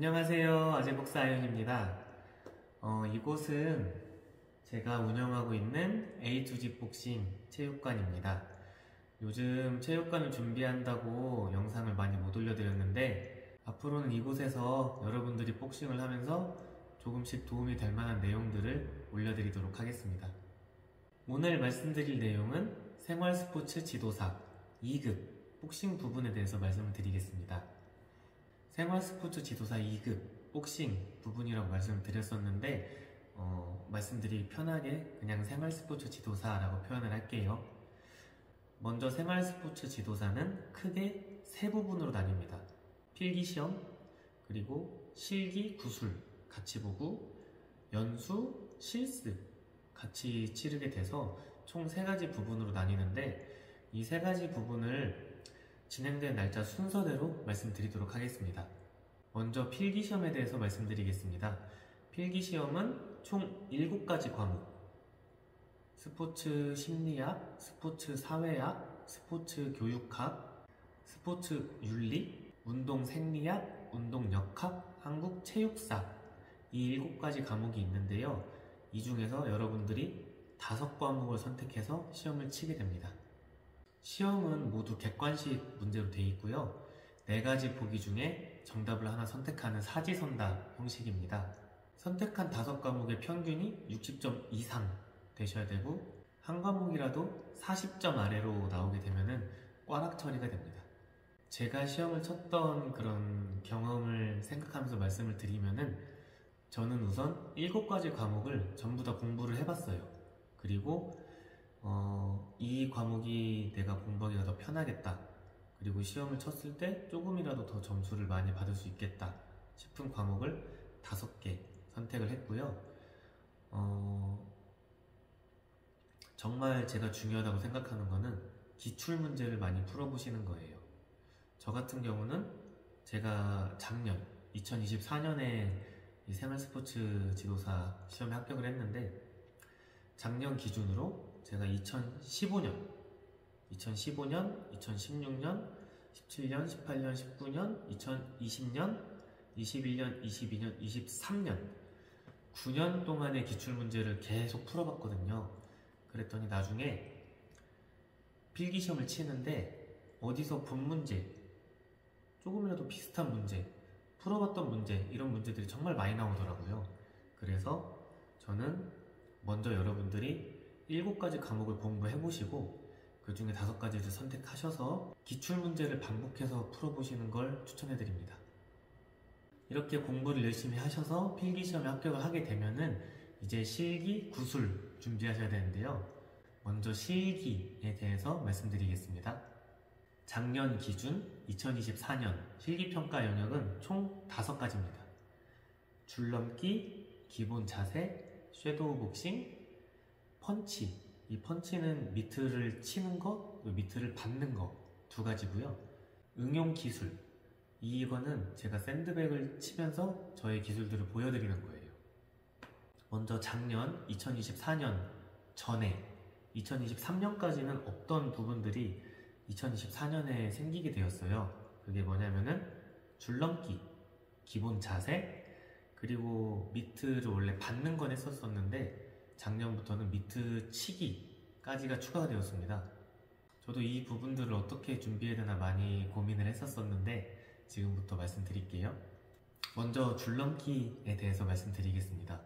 안녕하세요. 아재복사 아이언입니다. 이곳은 제가 운영하고 있는 A2Z 복싱 체육관입니다. 요즘 체육관을 준비한다고 영상을 많이 못 올려드렸는데 앞으로는 이곳에서 여러분들이 복싱을 하면서 조금씩 도움이 될 만한 내용들을 올려드리도록 하겠습니다. 오늘 말씀드릴 내용은 생활스포츠 지도사 2급 복싱 부분에 대해서 말씀을 드리겠습니다. 생활스포츠 지도사 2급 복싱 부분이라고 말씀을 드렸었는데 말씀드리기 편하게 그냥 생활스포츠 지도사라고 표현을 할게요. 먼저 생활스포츠 지도사는 크게 세 부분으로 나뉩니다. 필기시험, 그리고 실기, 구술 같이 보고 연수, 실습 같이 치르게 돼서 총 세 가지 부분으로 나뉘는데 이 세 가지 부분을 진행된 날짜 순서대로 말씀드리도록 하겠습니다. 먼저 필기시험에 대해서 말씀드리겠습니다. 필기시험은 총 7가지 과목, 스포츠 심리학, 스포츠 사회학, 스포츠 교육학, 스포츠 윤리, 운동 생리학, 운동 역학, 한국 체육사 이 7가지 과목이 있는데요. 이 중에서 여러분들이 5과목을 선택해서 시험을 치게 됩니다. 시험은 모두 객관식 문제로 되어 있고요. 4가지 보기 중에 정답을 하나 선택하는 사지선다 형식입니다. 선택한 5과목의 평균이 60점 이상 되셔야 되고 한 과목이라도 40점 아래로 나오게 되면 꽈락 처리가 됩니다. 제가 시험을 쳤던 그런 경험을 생각하면서 말씀을 드리면은 저는 우선 7가지 과목을 전부 다 공부를 해봤어요. 그리고 이 과목이 내가 공부하기가 더 편하겠다, 그리고 시험을 쳤을 때 조금이라도 더 점수를 많이 받을 수 있겠다 싶은 과목을 5개 선택을 했고요. 정말 제가 중요하다고 생각하는 거는 기출문제를 많이 풀어보시는 거예요. 저 같은 경우는 제가 작년 2024년에 이 생활스포츠 지도사 시험에 합격을 했는데 작년 기준으로 제가 2015년, 2016년, 17년, 18년, 19년, 2020년, 21년, 22년, 23년 9년 동안의 기출문제를 계속 풀어봤거든요. 그랬더니 나중에 필기시험을 치는데 어디서 본 문제, 조금이라도 비슷한 문제, 풀어봤던 문제, 이런 문제들이 정말 많이 나오더라고요. 그래서 저는 먼저 여러분들이 7가지 과목을 공부해보시고 그 중에 5가지를 선택하셔서 기출문제를 반복해서 풀어보시는 걸 추천해드립니다. 이렇게 공부를 열심히 하셔서 필기시험에 합격을 하게 되면은 이제 실기, 구술 준비하셔야 되는데요. 먼저 실기에 대해서 말씀드리겠습니다. 작년 기준 2024년 실기평가 영역은 총 5가지입니다. 줄넘기, 기본 자세, 섀도우 복싱, 펀치. 이 펀치는 미트를 치는 거, 미트를 받는 거 2가지고요. 응용 기술. 이거는 제가 샌드백을 치면서 저의 기술들을 보여드리는 거예요. 먼저 작년 2024년 전에 2023년까지는 없던 부분들이 2024년에 생기게 되었어요. 그게 뭐냐면은 줄넘기, 기본 자세, 그리고 미트를 원래 받는 건 했었었는데 작년부터는 미트 치기까지가 추가가 되었습니다. 저도 이 부분들을 어떻게 준비해야 되나 많이 고민을 했었었는데 지금부터 말씀드릴게요. 먼저 줄넘기에 대해서 말씀드리겠습니다.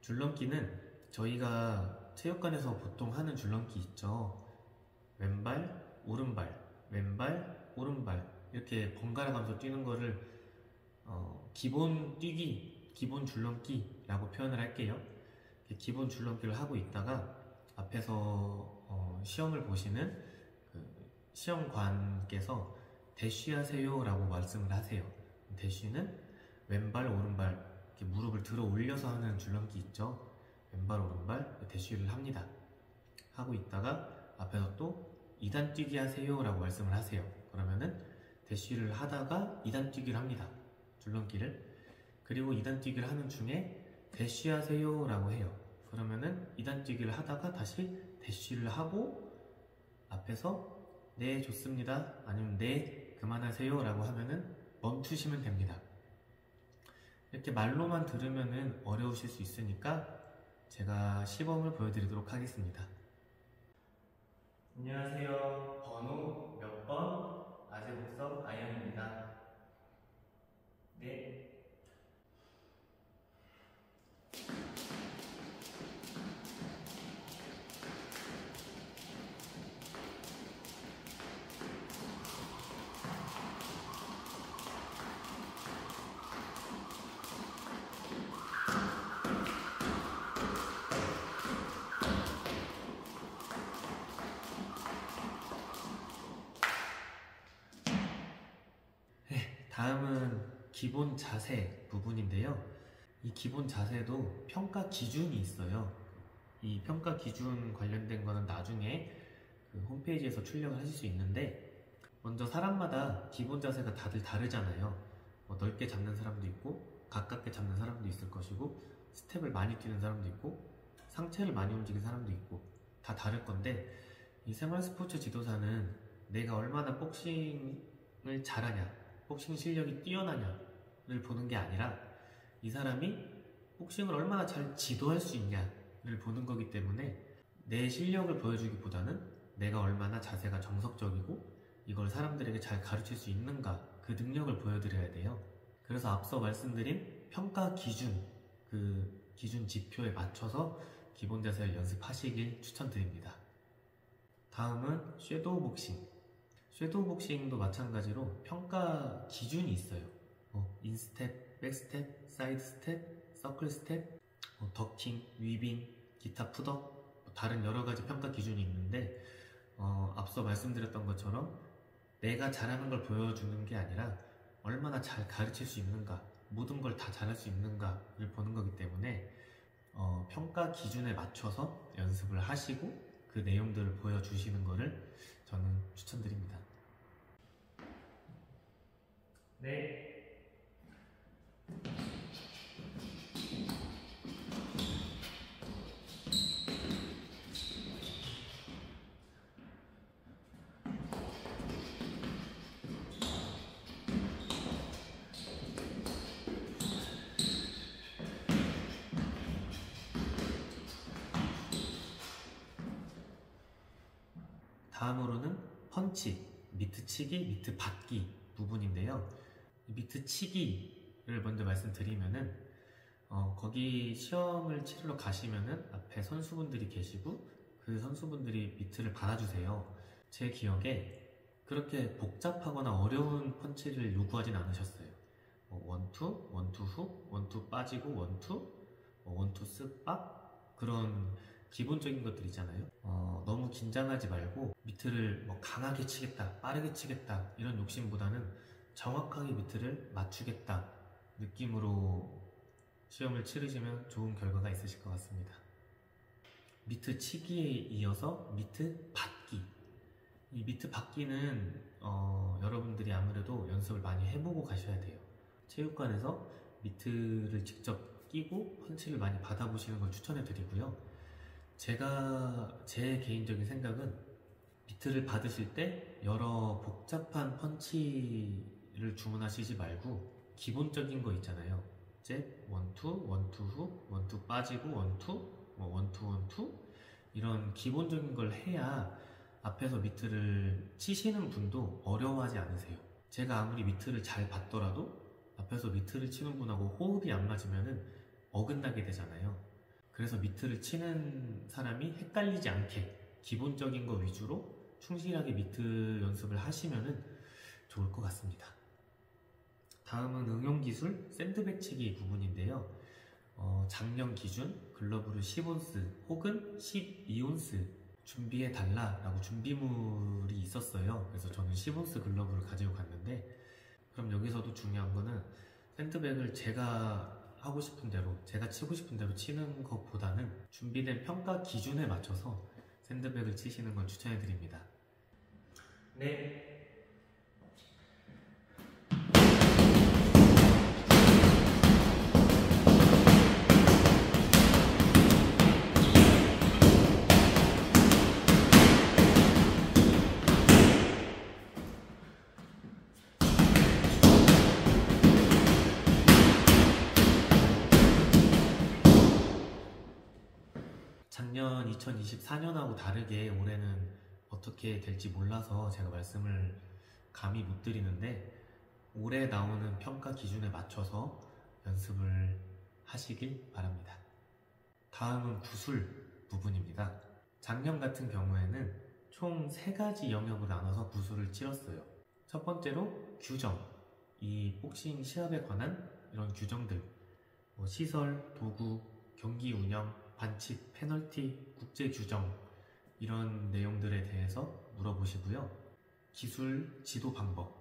줄넘기는 저희가 체육관에서 보통 하는 줄넘기 있죠. 왼발, 오른발, 왼발, 오른발 이렇게 번갈아 가면서 뛰는 거를 기본 뛰기, 기본 줄넘기라고 표현을 할게요. 기본 줄넘기를 하고 있다가 앞에서 시험을 보시는 그 시험관께서 대쉬 하세요 라고 말씀을 하세요. 대쉬는 왼발, 오른발 이렇게 무릎을 들어 올려서 하는 줄넘기 있죠. 왼발, 오른발 대쉬를 합니다. 하고 있다가 앞에서 또 2단 뛰기 하세요 라고 말씀을 하세요. 그러면은 대쉬를 하다가 2단 뛰기를 합니다. 줄넘기를. 그리고 2단 뛰기를 하는 중에 대쉬 하세요 라고 해요. 그러면은 2단 뛰기를 하다가 다시 대쉬를 하고 앞에서 네 좋습니다, 아니면 네 그만하세요 라고 하면은 멈추시면 됩니다. 이렇게 말로만 들으면은 어려우실 수 있으니까 제가 시범을 보여드리도록 하겠습니다. 안녕하세요. 번호 몇 번? 아재 복서 아이언입니다. 네. 다음은 기본 자세 부분인데요. 이 기본 자세도 평가 기준이 있어요. 이 평가 기준 관련된 거는 나중에 그 홈페이지에서 출력을 하실 수 있는데, 먼저 사람마다 기본 자세가 다들 다르잖아요. 넓게 잡는 사람도 있고 가깝게 잡는 사람도 있을 것이고, 스텝을 많이 뛰는 사람도 있고 상체를 많이 움직이는 사람도 있고 다 다를 건데, 이 생활 스포츠 지도사는 내가 얼마나 복싱을 잘하냐, 복싱 실력이 뛰어나냐를 보는 게 아니라 이 사람이 복싱을 얼마나 잘 지도할 수 있냐를 보는 거기 때문에, 내 실력을 보여주기보다는 내가 얼마나 자세가 정석적이고 이걸 사람들에게 잘 가르칠 수 있는가, 그 능력을 보여드려야 돼요. 그래서 앞서 말씀드린 평가 기준, 그 기준 지표에 맞춰서 기본 자세를 연습하시길 추천드립니다. 다음은 섀도우 복싱. 섀도우 복싱도 마찬가지로 평가 기준이 있어요. 인스텝, 백스텝, 사이드 스텝, 서클 스텝, 더킹, 위빙, 기타 풋업, 다른 여러가지 평가 기준이 있는데, 앞서 말씀드렸던 것처럼 내가 잘하는 걸 보여주는 게 아니라 얼마나 잘 가르칠 수 있는가, 모든 걸 다 잘할 수 있는가를 보는 거기 때문에 평가 기준에 맞춰서 연습을 하시고 그 내용들을 보여주시는 거를 저는 추천드립니다. 네. 다음으로는 펀치, 미트 치기, 미트 받기 부분인데요. 미트 치기를 먼저 말씀드리면은, 거기 시험을 치르러 가시면은 앞에 선수분들이 계시고 그 선수분들이 미트를 받아주세요. 제 기억에 그렇게 복잡하거나 어려운 펀치를 요구하진 않으셨어요. 원투, 원투 훅, 원투 빠지고 원투, 원투 쓱 빡, 그런 기본적인 것들 있잖아요. 너무 긴장하지 말고 미트를 강하게 치겠다, 빠르게 치겠다 이런 욕심보다는 정확하게 미트를 맞추겠다 느낌으로 시험을 치르시면 좋은 결과가 있으실 것 같습니다. 미트 치기에 이어서 미트 받기. 이 미트 받기는 여러분들이 아무래도 연습을 많이 해보고 가셔야 돼요. 체육관에서 미트를 직접 끼고 펀치를 많이 받아보시는 걸 추천해 드리고요. 제 개인적인 생각은 미트를 받으실 때 여러 복잡한 펀치를 주문하시지 말고 기본적인 거 있잖아요. 잽, 원투, 원투 훅, 원투 빠지고 원투, 원투 원투, 이런 기본적인 걸 해야 앞에서 미트를 치시는 분도 어려워하지 않으세요. 제가 아무리 미트를 잘 받더라도 앞에서 미트를 치는 분하고 호흡이 안 맞으면은 어긋나게 되잖아요. 그래서 미트를 치는 사람이 헷갈리지 않게 기본적인 거 위주로 충실하게 미트 연습을 하시면 좋을 것 같습니다. 다음은 응용기술 샌드백 치기 부분인데요. 작년 기준 글러브를 10온스 혹은 12온스 준비해 달라 라고 준비물이 있었어요. 그래서 저는 10온스 글러브를 가지고 갔는데, 그럼 여기서도 중요한 거는 샌드백을 제가 하고 싶은 대로, 제가 치고 싶은 대로 치는 것보다는 준비된 평가 기준에 맞춰서 샌드백을 치시는 걸 추천해 드립니다. 네. 물론 2024년하고 다르게 올해는 어떻게 될지 몰라서 제가 말씀을 감히 못 드리는데, 올해 나오는 평가 기준에 맞춰서 연습을 하시길 바랍니다. 다음은 구술 부분입니다. 작년 같은 경우에는 총 3가지 영역으로 나눠서 구술을 치렀어요. 첫 번째로 규정, 이 복싱 시합에 관한 이런 규정들, 시설, 도구, 경기 운영, 반칙, 페널티, 국제 규정, 이런 내용들에 대해서 물어보시고요. 기술, 지도 방법,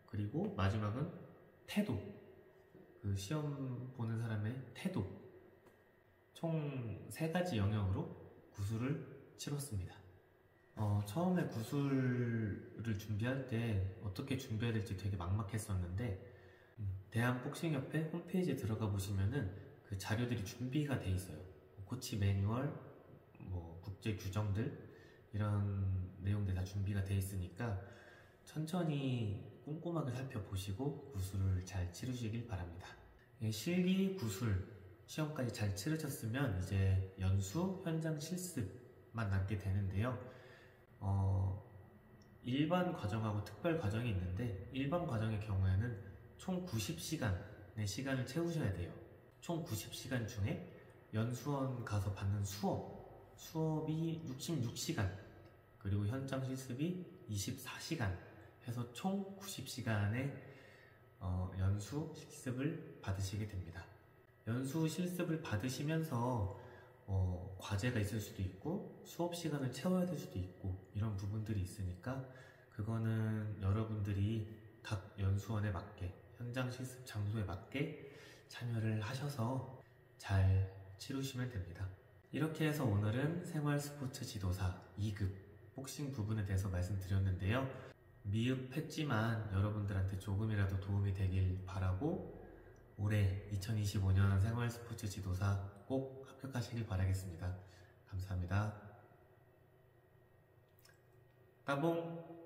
그리고 마지막은 태도, 그 시험 보는 사람의 태도, 총 3가지 영역으로 구술을 치렀습니다. 처음에 구술을 준비할 때 어떻게 준비해야 될지 되게 막막했었는데, 대한복싱협회 홈페이지에 들어가 보시면은 그 자료들이 준비가 돼 있어요. 코치 매뉴얼, 국제 규정들, 이런 내용들 다 준비가 돼 있으니까 천천히 꼼꼼하게 살펴보시고 구술을 잘 치르시길 바랍니다. 실기, 구술, 시험까지 잘 치르셨으면 이제 연수, 현장 실습만 남게 되는데요. 일반 과정하고 특별 과정이 있는데, 일반 과정의 경우에는 총 90시간의 시간을 채우셔야 돼요. 총 90시간 중에 연수원 가서 받는 수업이 66시간, 그리고 현장 실습이 24시간 해서 총 90시간의 연수 실습을 받으시게 됩니다. 연수 실습을 받으시면서 과제가 있을 수도 있고 수업 시간을 채워야 될 수도 있고 이런 부분들이 있으니까, 그거는 여러분들이 각 연수원에 맞게, 현장 실습 장소에 맞게 참여를 하셔서 잘 치르시면 됩니다. 이렇게 해서 오늘은 생활스포츠 지도사 2급 복싱 부분에 대해서 말씀드렸는데요. 미흡했지만 여러분들한테 조금이라도 도움이 되길 바라고, 올해 2025년 생활스포츠 지도사 꼭 합격하시길 바라겠습니다. 감사합니다. 따봉!